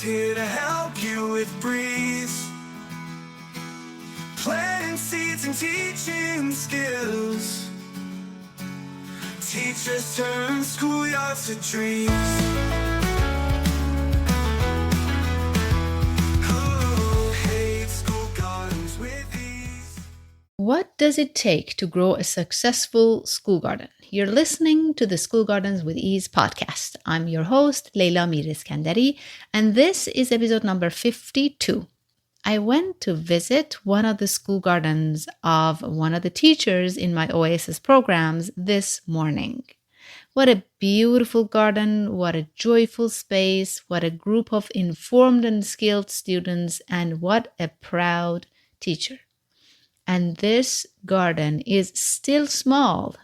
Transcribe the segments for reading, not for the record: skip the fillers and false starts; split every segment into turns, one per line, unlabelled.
here to help you with breeze, planting seeds and teaching skills. Teachers turn schoolyards to dreams. Who hates school gardens with ease?
What does it take to grow a successful school garden? You're listening to the School Gardens with Ease podcast. I'm your host, Leila Mir-Iskandari, and this is episode number 52. I went to visit one of the school gardens of one of the teachers in my Oasis programs this morning. What a beautiful garden, what a joyful space, what a group of informed and skilled students, and what a proud teacher. And this garden is still small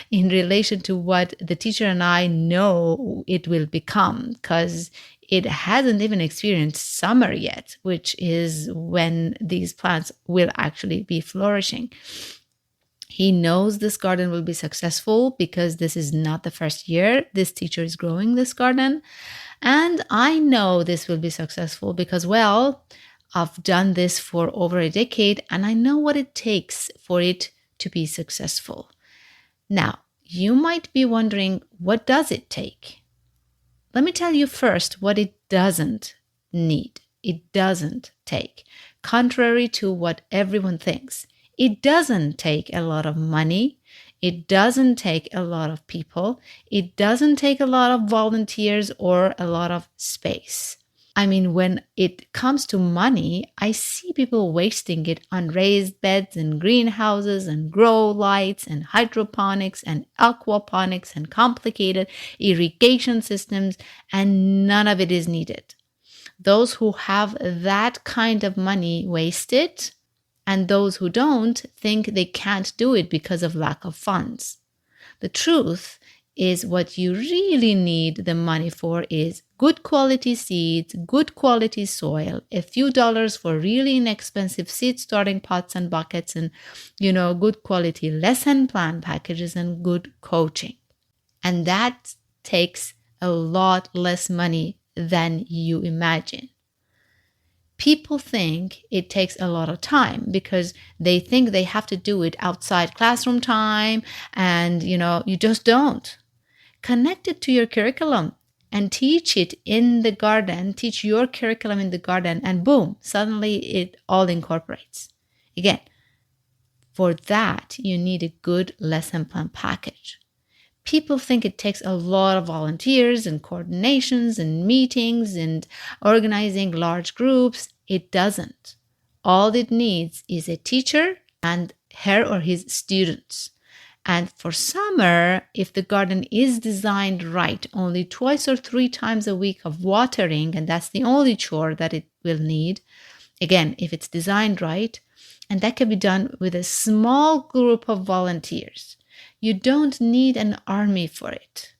in relation to what the teacher and I know it will become, because it hasn't even experienced summer yet, which is when these plants will actually be flourishing. He knows this garden will be successful because this is not the first year this teacher is growing this garden. And I know this will be successful because, well, I've done this for over a decade and I know what it takes for it to be successful. Now, you might be wondering, what does it take? Let me tell you first what it doesn't need. It doesn't take. Contrary to what everyone thinks, it doesn't take a lot of money. It doesn't take a lot of people. It doesn't take a lot of volunteers or a lot of space. I mean, when it comes to money, I see people wasting it on raised beds and greenhouses and grow lights and hydroponics and aquaponics and complicated irrigation systems, and none of it is needed. Those who have that kind of money waste it, and those who don't think they can't do it because of lack of funds. The truth is, what you really need the money for is good quality seeds, good quality soil, a few dollars for really inexpensive seed starting pots and buckets, and, good quality lesson plan packages and good coaching. And that takes a lot less money than you imagine. People think it takes a lot of time because they think they have to do it outside classroom time, and you just don't. Connect it to your curriculum and teach it in the garden, teach your curriculum in the garden, and boom, suddenly it all incorporates. Again, for that, you need a good lesson plan package. People think it takes a lot of volunteers and coordinations and meetings and organizing large groups. It doesn't. All it needs is a teacher and her or his students. And for summer, if the garden is designed right, only twice or 3 times a week of watering, and that's the only chore that it will need. Again, if it's designed right, and that can be done with a small group of volunteers. You don't need an army for it.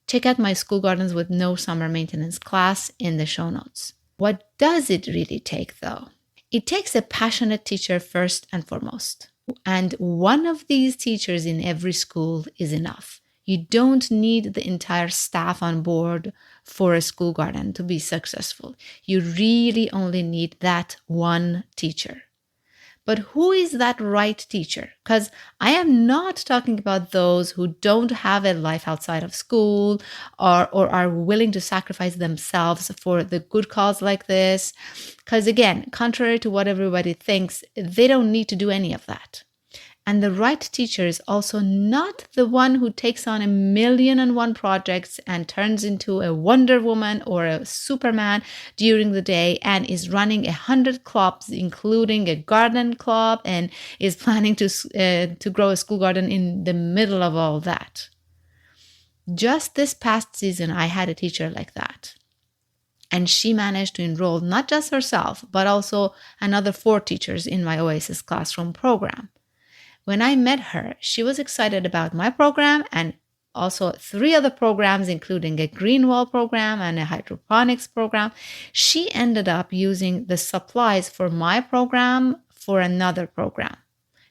Check out my School Gardens with No Summer Maintenance class in the show notes. What does it really take, though? It takes a passionate teacher first and foremost. And one of these teachers in every school is enough. You don't need the entire staff on board for a school garden to be successful. You really only need that one teacher. But who is that right teacher? Because I am not talking about those who don't have a life outside of school or are willing to sacrifice themselves for the good cause like this. Because again, contrary to what everybody thinks, they don't need to do any of that. And the right teacher is also not the one who takes on 1,000,001 projects and turns into a Wonder Woman or a Superman during the day and is running 100 clubs, including a garden club, and is planning to grow a school garden in the middle of all that. Just this past season, I had a teacher like that. And she managed to enroll not just herself, but also another 4 teachers in my Oasis classroom program. When I met her, she was excited about my program and also 3 other programs, including a green wall program and a hydroponics program. She ended up using the supplies for my program for another program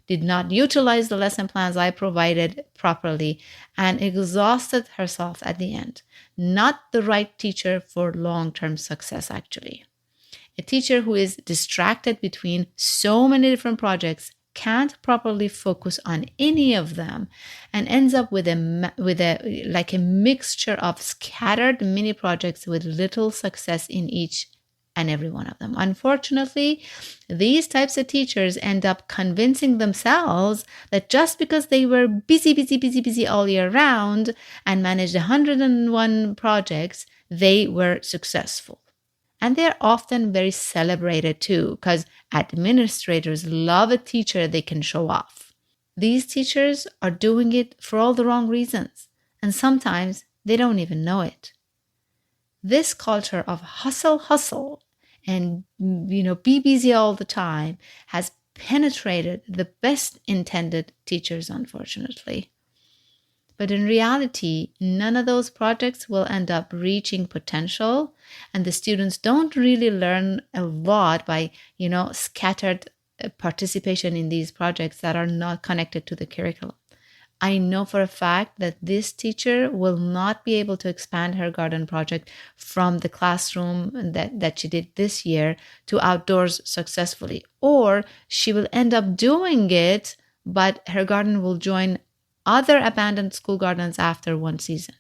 did not utilize the lesson plans I provided properly, and exhausted herself at the end. Not the right teacher for long-term success, actually. A teacher who is distracted between so many different projects can't properly focus on any of them and ends up with a mixture of scattered mini projects with little success in each and every one of them. Unfortunately, these types of teachers end up convincing themselves that just because they were busy all year round and managed 101 projects, they were successful. And they're often very celebrated too, because administrators love a teacher they can show off. These teachers are doing it for all the wrong reasons, and sometimes they don't even know it. This culture of hustle, and be busy all the time has penetrated the best intended teachers, unfortunately. But in reality, none of those projects will end up reaching potential, and the students don't really learn a lot by, scattered participation in these projects that are not connected to the curriculum. I know for a fact that this teacher will not be able to expand her garden project from the classroom that she did this year to outdoors successfully, or she will end up doing it, but her garden will join other abandoned school gardens after one season.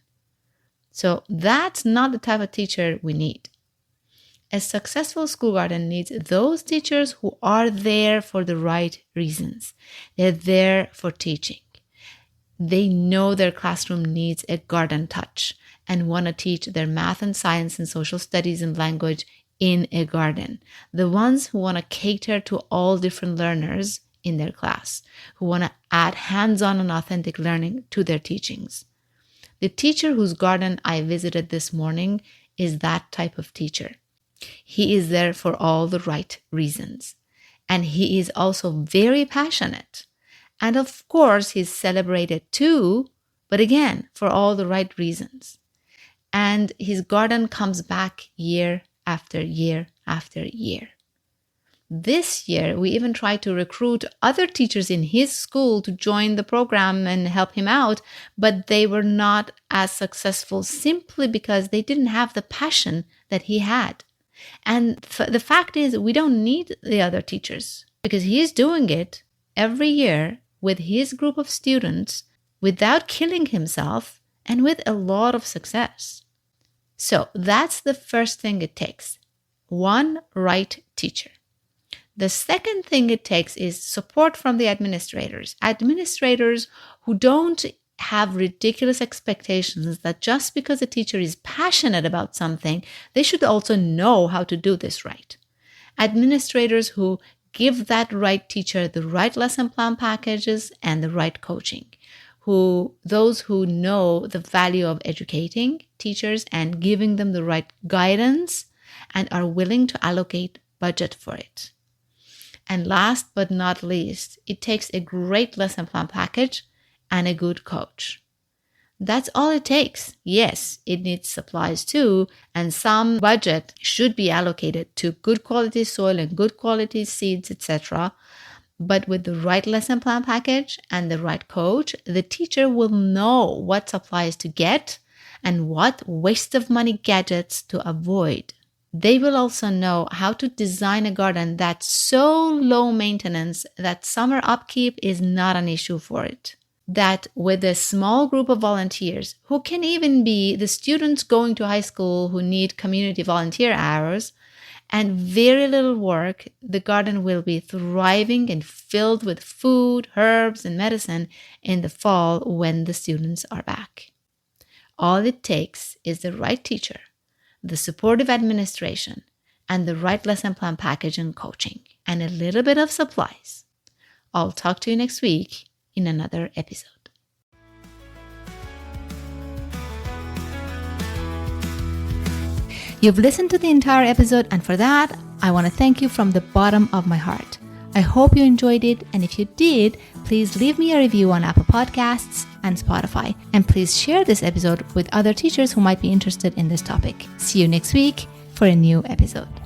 So that's not the type of teacher we need. A successful school garden needs those teachers who are there for the right reasons. They're there for teaching. They know their classroom needs a garden touch and want to teach their math and science and social studies and language in a garden. The ones who want to cater to all different learners in their class, who want to add hands-on and authentic learning to their teachings. The teacher whose garden I visited this morning is that type of teacher. He is there for all the right reasons. And he is also very passionate. And of course, he's celebrated too, but again, for all the right reasons. And his garden comes back year after year after year. This year, we even tried to recruit other teachers in his school to join the program and help him out, but they were not as successful simply because they didn't have the passion that he had. And the fact is, we don't need the other teachers because he's doing it every year with his group of students without killing himself and with a lot of success. So that's the first thing it takes. One right teacher. The second thing it takes is support from the administrators. Administrators who don't have ridiculous expectations that just because a teacher is passionate about something, they should also know how to do this right. Administrators who give that right teacher the right lesson plan packages and the right coaching. Those who know the value of educating teachers and giving them the right guidance and are willing to allocate budget for it. And last but not least, it takes a great lesson plan package and a good coach. That's all it takes. Yes, it needs supplies too, and some budget should be allocated to good quality soil and good quality seeds, etc. But with the right lesson plan package and the right coach, the teacher will know what supplies to get and what waste of money gadgets to avoid. They will also know how to design a garden that's so low maintenance that summer upkeep is not an issue for it. That with a small group of volunteers, who can even be the students going to high school who need community volunteer hours, and very little work, the garden will be thriving and filled with food, herbs, and medicine in the fall when the students are back. All it takes is the right teacher, the supportive administration, and the right lesson plan package and coaching, and a little bit of supplies. I'll talk to you next week in another episode. You've listened to the entire episode, and for that, I want to thank you from the bottom of my heart. I hope you enjoyed it, and if you did, please leave me a review on Apple Podcasts and Spotify. And please share this episode with other teachers who might be interested in this topic. See you next week for a new episode.